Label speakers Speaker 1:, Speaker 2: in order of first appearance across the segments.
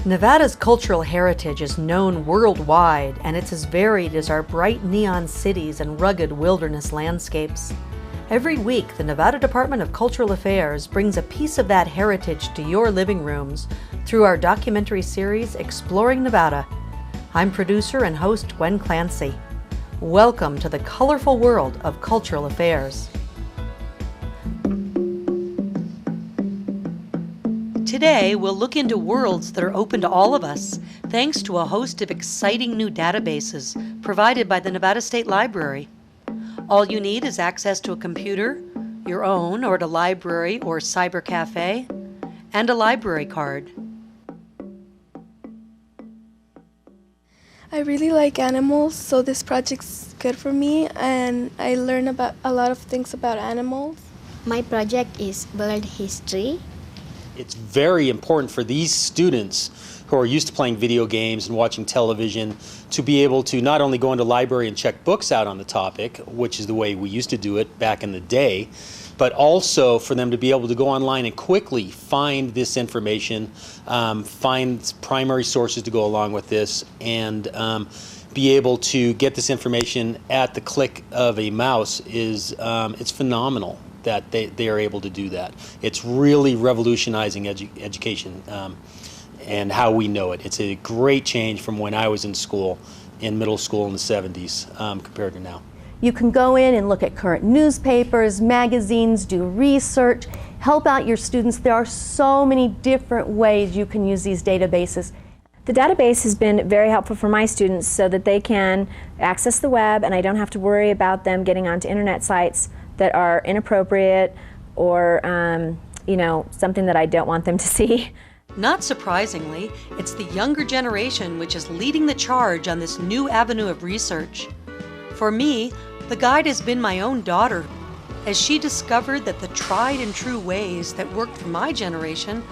Speaker 1: Nevada's cultural heritage is known worldwide, and it's as varied as our bright neon cities and rugged wilderness landscapes. Every week, the Nevada Department of Cultural Affairs brings a piece of that heritage to your living rooms through our documentary series, Exploring Nevada. I'm producer and host Gwen Clancy. Welcome to the colorful world of cultural affairs. Today, we'll look into worlds that are open to all of us, thanks to a host of exciting new databases provided by the Nevada State Library. All you need is access to a computer, your own or at a library or cyber cafe, and a library card.
Speaker 2: I really like animals, so this project's good for me, and I learn about a lot of things about animals.
Speaker 3: My project is bird history.
Speaker 4: It's very important for these students who are used to playing video games and watching television to be able to not only go into the library and check books out on the topic, which is the way we used to do it back in the day, but also for them to be able to go online and quickly find this information, find primary sources to go along with this, and be able to get this information at the click of a mouse is it's phenomenal that they are able to do that. It's really revolutionizing education and how we know it. It's a great change from when I was in school, in middle school in the 70s compared to now.
Speaker 5: You can go in and look at current newspapers, magazines, do research, help out your students. There are so many different ways you can use these databases.
Speaker 6: The database has been very helpful for my students so that they can access the web and I don't have to worry about them getting onto internet sites that are inappropriate or something that I don't want them to see.
Speaker 1: Not surprisingly, it's the younger generation which is leading the charge on this new avenue of research. For me, the guide has been my own daughter, as she discovered that the tried and true ways that worked for my generation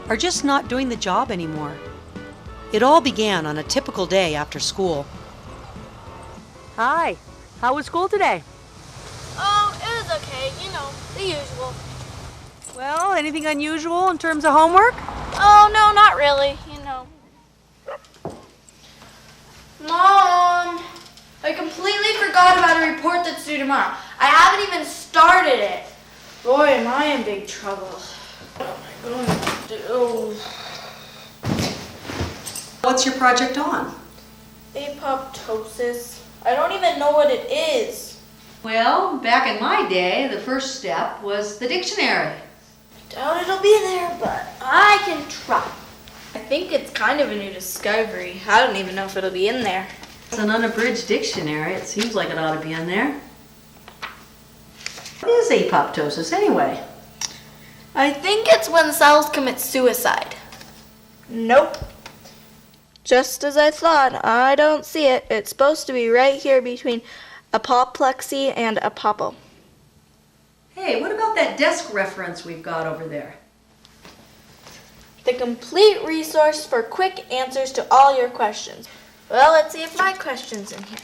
Speaker 1: are just not doing the job anymore. It all began on a typical day after school. Hi, how was school today?
Speaker 7: Oh, it was okay, the usual.
Speaker 1: Well, anything unusual in terms of homework?
Speaker 7: Oh, no, not really, Mom, I completely forgot about a report that's due tomorrow. I haven't even started it. Boy, am I in big trouble. What am I going to do?
Speaker 1: What's your project on?
Speaker 7: Apoptosis. I don't even know what it is.
Speaker 1: Well, back in my day, the first step was the dictionary.
Speaker 7: Doubt it'll be there, but I can try. I think it's kind of a new discovery. I don't even know if it'll be in there.
Speaker 1: It's an unabridged dictionary. It seems like it ought to be in there. What is apoptosis anyway?
Speaker 7: I think it's when cells commit suicide. Nope. Just as I thought, I don't see it. It's supposed to be right here between apoplexy and apopo.
Speaker 1: Hey, what about that desk reference we've got over there?
Speaker 7: The complete resource for quick answers to all your questions. Well, let's see if my question's in here.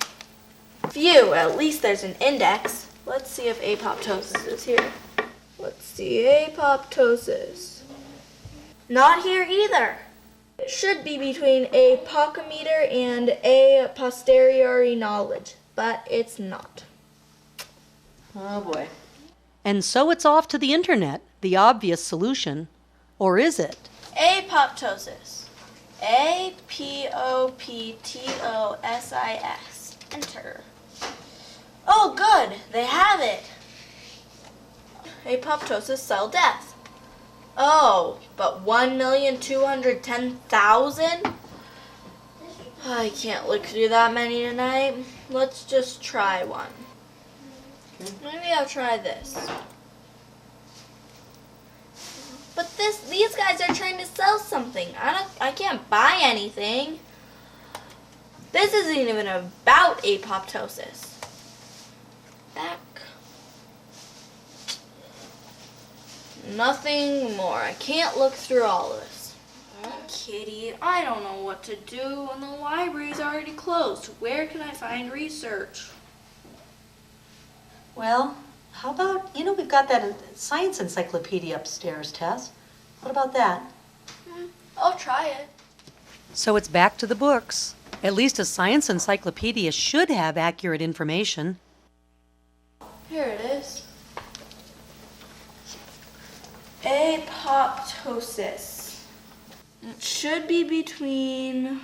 Speaker 7: Phew, at least there's an index. Let's see if apoptosis is here. Let's see, apoptosis. Not here either. It should be between a pocometer and a posteriori knowledge, but it's not.
Speaker 1: Oh boy. And so it's off to the internet, the obvious solution. Or is it?
Speaker 7: Apoptosis. Apoptosis. Enter. Oh, good. They have it. Apoptosis, cell death. Oh, but 1,210,000? I can't look through that many tonight. Let's just try one. Maybe I'll try this. But these guys are trying to sell something. I can't buy anything. This isn't even about apoptosis. Back. Nothing more. I can't look through all of this. Oh, Kitty, I don't know what to do, and the library's already closed. Where can I find research?
Speaker 1: Well, how about, we've got that science encyclopedia upstairs, Tess. What about that?
Speaker 7: I'll try it.
Speaker 1: So it's back to the books. At least a science encyclopedia should have accurate information.
Speaker 7: Here it is. Apoptosis. It should be between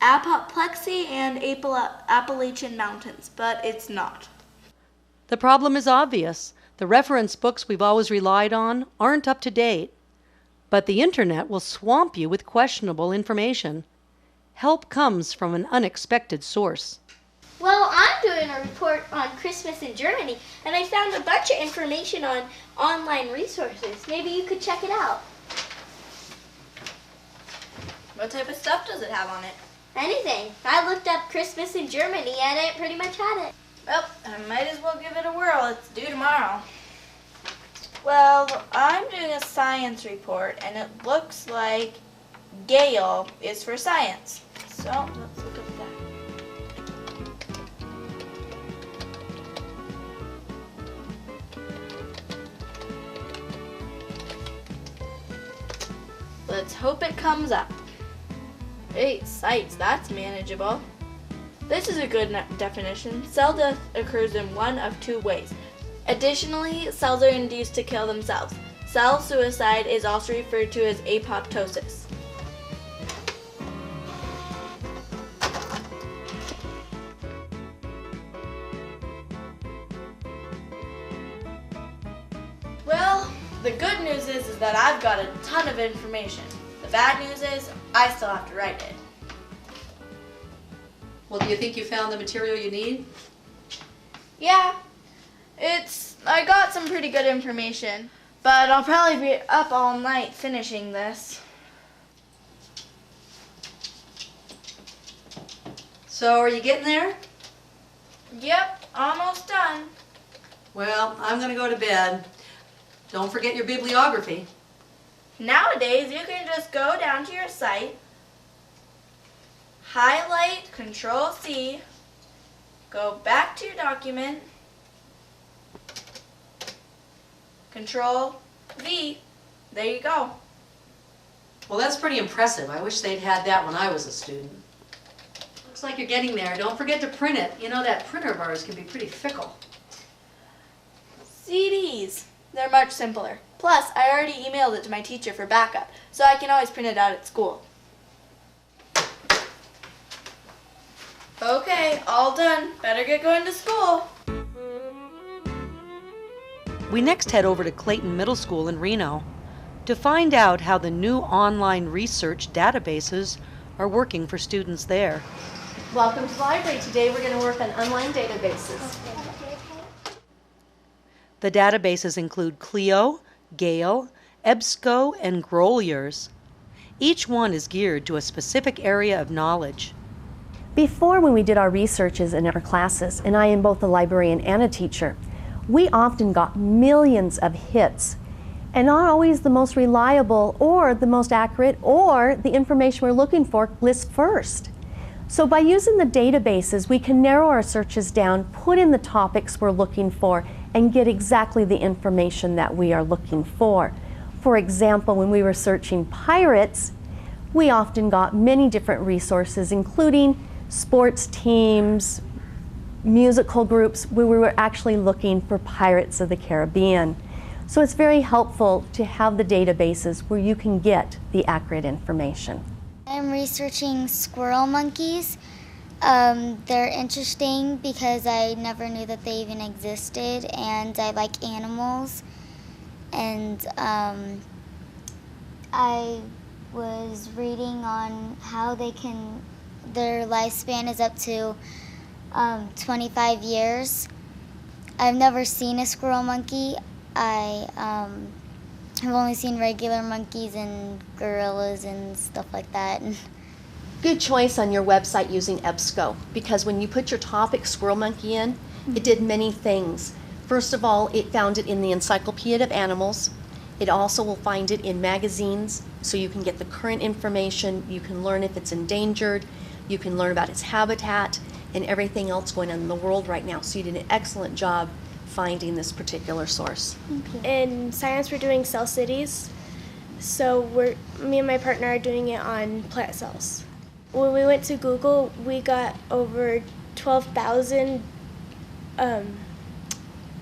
Speaker 7: apoplexy and Appalachian Mountains, but it's not.
Speaker 1: The problem is obvious. The reference books we've always relied on aren't up to date. But the internet will swamp you with questionable information. Help comes from an unexpected source.
Speaker 3: Well, I'm doing a report on Christmas in Germany, and I found a bunch of information on online resources. Maybe you could check it out.
Speaker 7: What type of stuff does it have on it?
Speaker 3: Anything. I looked up Christmas in Germany, and it pretty much had it.
Speaker 7: Well, I might as well give it a whirl. It's due tomorrow. Well, I'm doing a science report, and it looks like Gale is for science. So, let's look at that. Let's hope it comes up. 8 sites, that's manageable. This is a good definition. Cell death occurs in one of 2 ways. Additionally, cells are induced to kill themselves. Cell suicide is also referred to as apoptosis. Well, the good news is that I've got a ton of information. The bad news is I still have to write it.
Speaker 1: Well, do you think you found the material you need?
Speaker 7: Yeah, I got some pretty good information, but I'll probably be up all night finishing this.
Speaker 1: So, are you getting there?
Speaker 7: Yep, almost done.
Speaker 1: Well, I'm going to go to bed. Don't forget your bibliography.
Speaker 7: Nowadays, you can just go down to your site, highlight Control-C, go back to your document, Control-V, there you go.
Speaker 1: Well, that's pretty impressive. I wish they'd had that when I was a student. Looks like you're getting there. Don't forget to print it. You know that printer of ours can be pretty fickle.
Speaker 7: CDs, they're much simpler. Plus, I already emailed it to my teacher for backup, so I can always print it out at school. Okay, all done. Better get going to school.
Speaker 1: We next head over to Clayton Middle School in Reno to find out how the new online research databases are working for students there.
Speaker 5: Welcome to the library. Today we're going to work on online databases.
Speaker 1: The databases include Clio, Gale, EBSCO, and Groliers. Each one is geared to a specific area of knowledge.
Speaker 5: Before, when we did our researches in our classes, and I am both a librarian and a teacher, we often got millions of hits, and not always the most reliable or the most accurate or the information we're looking for lists first. So by using the databases, we can narrow our searches down, put in the topics we're looking for, and get exactly the information that we are looking for. For example, when we were searching pirates, we often got many different resources, including sports teams, musical groups, where we were actually looking for Pirates of the Caribbean. So it's very helpful to have the databases where you can get the accurate information.
Speaker 8: I'm researching squirrel monkeys. They're interesting because I never knew that they even existed, and I like animals. And I was reading on how their lifespan is up to 25 years. I've never seen a squirrel monkey. I've only seen regular monkeys and gorillas and stuff like that.
Speaker 5: Good choice on your website using EBSCO, because when you put your topic squirrel monkey in, it did many things. First of all, it found it in the Encyclopedia of Animals. It also will find it in magazines, so you can get the current information. You can learn if it's endangered. You can learn about its habitat and everything else going on in the world right now. So you did an excellent job finding this particular source.
Speaker 9: In science, we're doing cell cities.
Speaker 2: So me and my partner are doing it on plant cells. When we went to Google, we got over 12,000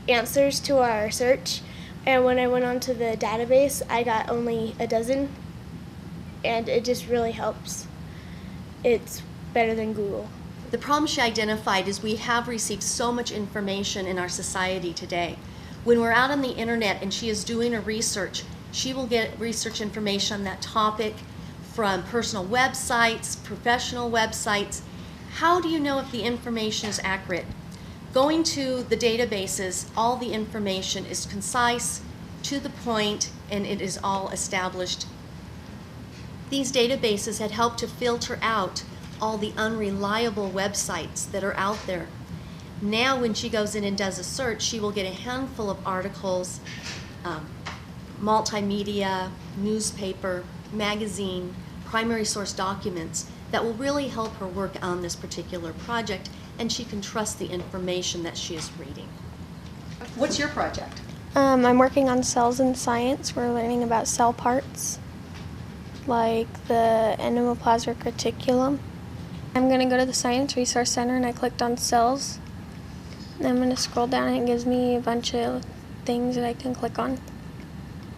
Speaker 2: answers to our search. And when I went onto the database, I got only a dozen. And it just really helps. It's better than Google.
Speaker 5: The problem she identified is we have received so much information in our society today. When we're out on the internet and she is doing a research, she will get research information on that topic from personal websites, professional websites. How do you know if the information is accurate? Going to the databases, all the information is concise, to the point, and it is all established. These databases had helped to filter out all the unreliable websites that are out there. Now when she goes in and does a search, she will get a handful of articles, multimedia, newspaper, magazine, primary source documents that will really help her work on this particular project, and she can trust the information that she is reading. What's your project?
Speaker 2: I'm working on cells in science. We're learning about cell parts, like the endoplasmic reticulum. I'm going to go to the Science Resource Center, and I clicked on cells. And I'm going to scroll down, and it gives me a bunch of things that I can click on.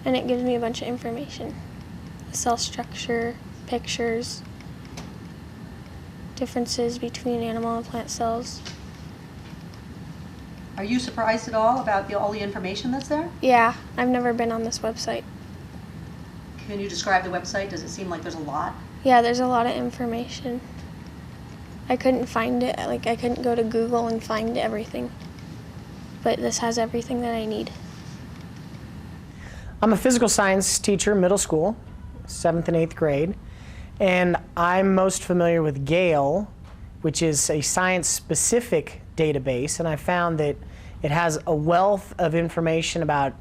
Speaker 2: And it gives me a bunch of information. The cell structure, pictures, differences between animal and plant cells.
Speaker 1: Are you surprised at all about all the information that's there?
Speaker 2: Yeah, I've never been on this website.
Speaker 1: Can you describe the website? Does it seem like there's a lot?
Speaker 2: Yeah, there's a lot of information. I couldn't find it, I couldn't go to Google and find everything. But this has everything that I need.
Speaker 9: I'm a physical science teacher, middle school, 7th and 8th grade, and I'm most familiar with Gale, which is a science-specific database, and I found that it has a wealth of information about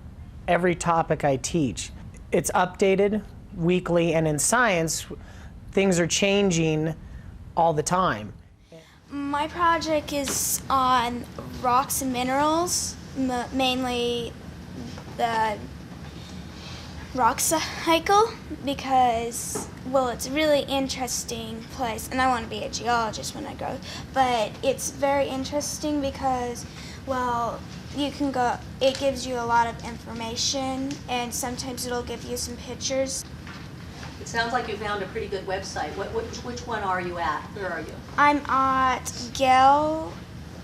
Speaker 9: every topic I teach. It's updated weekly, and in science, things are changing all the time.
Speaker 10: My project is on rocks and minerals, mainly the rock cycle, because, well, it's a really interesting place, and I want to be a geologist when I grow, but it's very interesting because, well, you can go, it gives you a lot of information, and sometimes it'll give you some pictures.
Speaker 1: It sounds like you found a pretty good website. Which one are you at? Where are you?
Speaker 10: I'm at Gale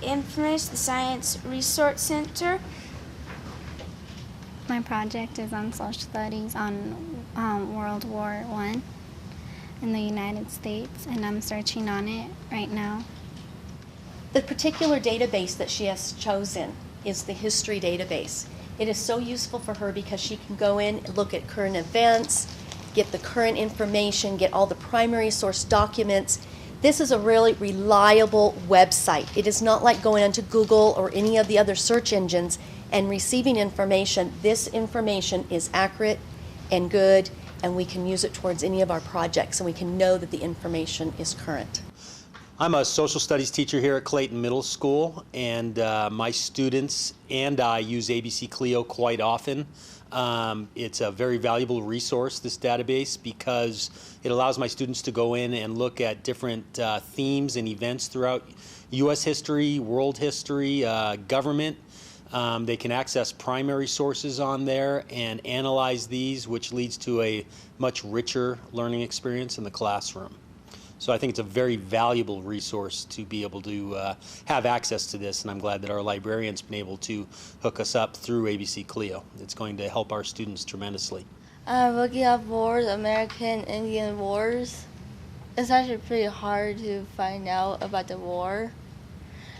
Speaker 10: Infamous, the Science Resource Center.
Speaker 11: My project is on social studies on World War I in the United States, and I'm searching on it right now.
Speaker 5: The particular database that she has chosen is the history database. It is so useful for her because she can go in and look at current events, get the current information, get all the primary source documents. This is a really reliable website. It is not like going onto Google or any of the other search engines and receiving information. This information is accurate and good, and we can use it towards any of our projects, and we can know that the information is current.
Speaker 4: I'm a social studies teacher here at Clayton Middle School, and my students and I use ABC Clio quite often. It's a very valuable resource, this database, because it allows my students to go in and look at different themes and events throughout U.S. history, world history, government. They can access primary sources on there and analyze these, which leads to a much richer learning experience in the classroom. So I think it's a very valuable resource to be able to have access to this, and I'm glad that our librarian's been able to hook us up through ABC Clio. It's going to help our students tremendously.
Speaker 12: Looking at wars, American Indian wars, it's actually pretty hard to find out about the war,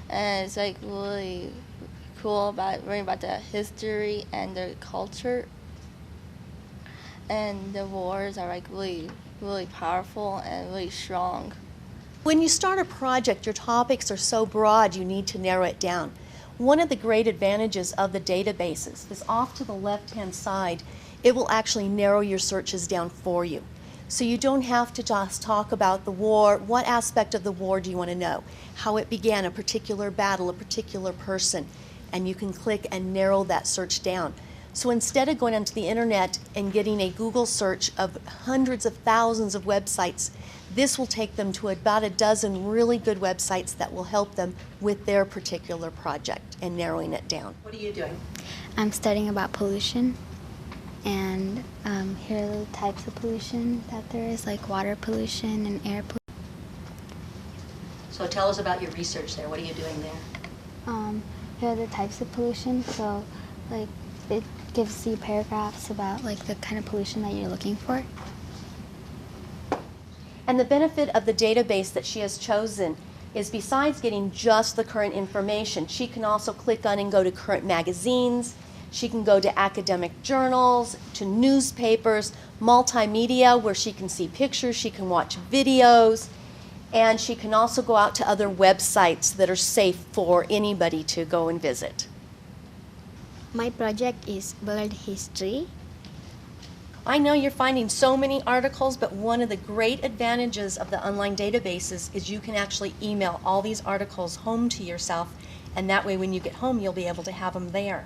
Speaker 12: and it's like really cool about learning about the history and the culture, and the wars are like really powerful and really strong.
Speaker 5: When you start a project, your topics are so broad you need to narrow it down. One of the great advantages of the databases is off to the left-hand side, it will actually narrow your searches down for you. So you don't have to just talk about the war. What aspect of the war do you want to know? How it began, a particular battle, a particular person, and you can click and narrow that search down.
Speaker 1: So instead of going onto the internet and getting a Google search of hundreds of thousands of websites, this will take them to about a dozen really good websites that will help them with their particular project and narrowing it down. What are you doing?
Speaker 11: I'm studying about pollution, and here are the types of pollution that there is, like water pollution and air pollution.
Speaker 1: So tell us about your research there. What are you doing there?
Speaker 11: Here are the types of pollution, so like it gives you paragraphs about like the kind of pollution that you're looking for.
Speaker 1: And the benefit of the database that she has chosen is, besides getting just the current information, she can also click on and go to current magazines. She can go to academic journals, to newspapers, multimedia where she can see pictures, she can watch videos, and she can also go out to other websites that are safe for anybody to go and visit.
Speaker 13: My project is bird history.
Speaker 1: I know you're finding so many articles, but one of the great advantages of the online databases is you can actually email all these articles home to yourself, and that way when you get home you'll be able to have them there.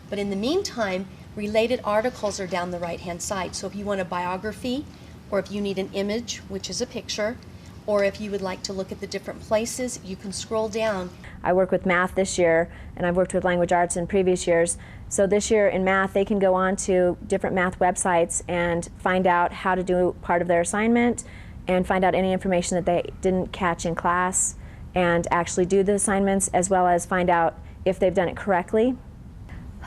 Speaker 1: But in the meantime, related articles are down the right-hand side. So if you want a biography, or if you need an image, which is a picture, or if you would like to look at the different places, you can scroll down.
Speaker 6: I work with math this year, and I've worked with language arts in previous years. So this year in math, they can go on to different math websites and find out how to do part of their assignment and find out any information that they didn't catch in class and actually do the assignments, as well as find out if they've done it correctly.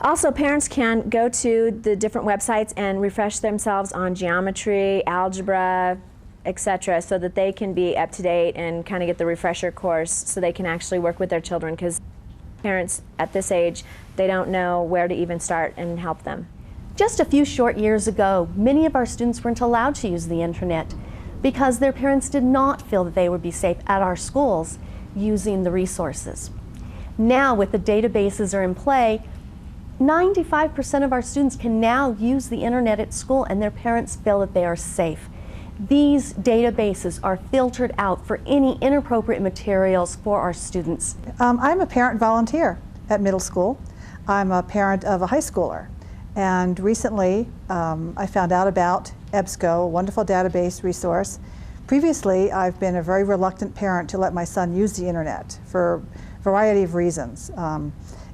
Speaker 6: Also, parents can go to the different websites and refresh themselves on geometry, algebra, etc., so that they can be up to date and kind of get the refresher course so they can actually work with their children, because parents at this age, they don't know where to even start and help them.
Speaker 5: Just a few short years ago, many of our students weren't allowed to use the internet because their parents did not feel that they would be safe at our schools using the resources. Now, with the databases are in play, 95% of our students can now use the internet at school and their parents feel that they are safe. These databases are filtered out for any inappropriate materials for our students.
Speaker 14: I'm a parent volunteer at middle school. I'm a parent of a high schooler. And recently I found out about EBSCO, a wonderful database resource. Previously, I've been a very reluctant parent to let my son use the internet for a variety of reasons.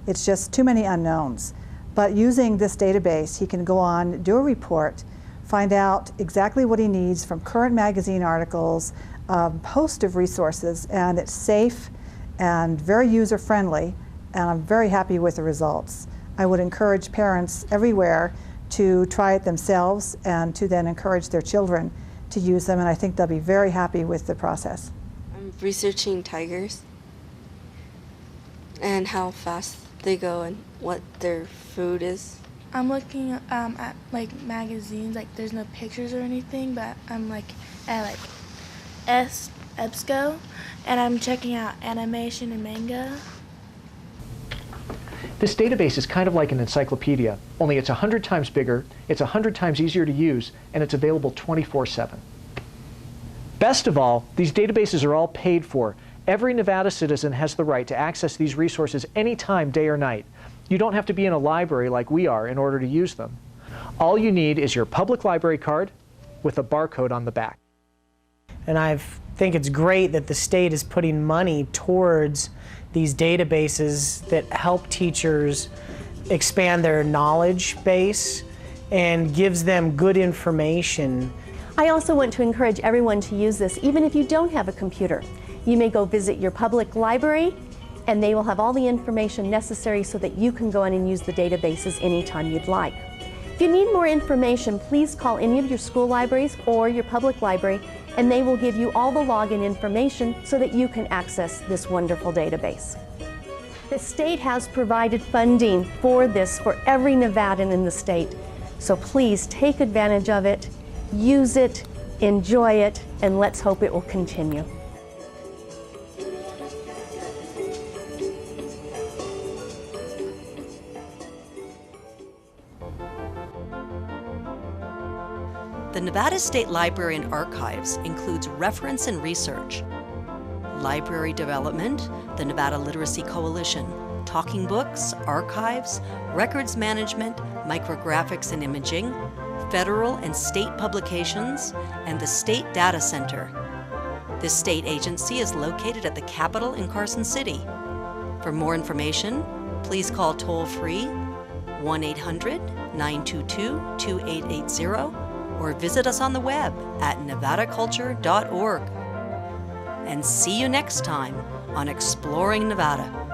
Speaker 14: It's just too many unknowns. But using this database, he can go on, do a report, find out exactly what he needs from current magazine articles, a host of resources, and it's safe and very user-friendly, and I'm very happy with the results. I would encourage parents everywhere to try it themselves and to then encourage their children to use them, and I think they'll be very happy with the process.
Speaker 15: I'm researching tigers and how fast they go and what their food is.
Speaker 10: I'm looking at like magazines, like there's no pictures or anything, but I'm like at like EBSCO, and I'm checking out animation and manga.
Speaker 16: This database is kind of like an encyclopedia, only it's 100 times bigger, it's 100 times easier to use, and it's available 24/7. Best of all, these databases are all paid for. Every Nevada citizen has the right to access these resources anytime, day or night. You don't have to be in a library like we are in order to use them. All you need is your public library card with a barcode on the back.
Speaker 9: And I think it's great that the state is putting money towards these databases that help teachers expand their knowledge base and gives them good information.
Speaker 5: I also want to encourage everyone to use this, even if you don't have a computer. You may go visit your public library, and they will have all the information necessary so that you can go in and use the databases anytime you'd like. If you need more information, please call any of your school libraries or your public library, and they will give you all the login information so that you can access this wonderful database. The state has provided funding for this for every Nevadan in the state, so please take advantage of it, use it, enjoy it, and let's hope it will continue.
Speaker 1: The Nevada State Library and Archives includes reference and research, library development, the Nevada Literacy Coalition, talking books, archives, records management, micrographics and imaging, federal and state publications, and the State Data Center. This state agency is located at the Capitol in Carson City. For more information, please call toll-free 1-800-922-2880 or visit us on the web at nevadaculture.org. And see you next time on Exploring Nevada.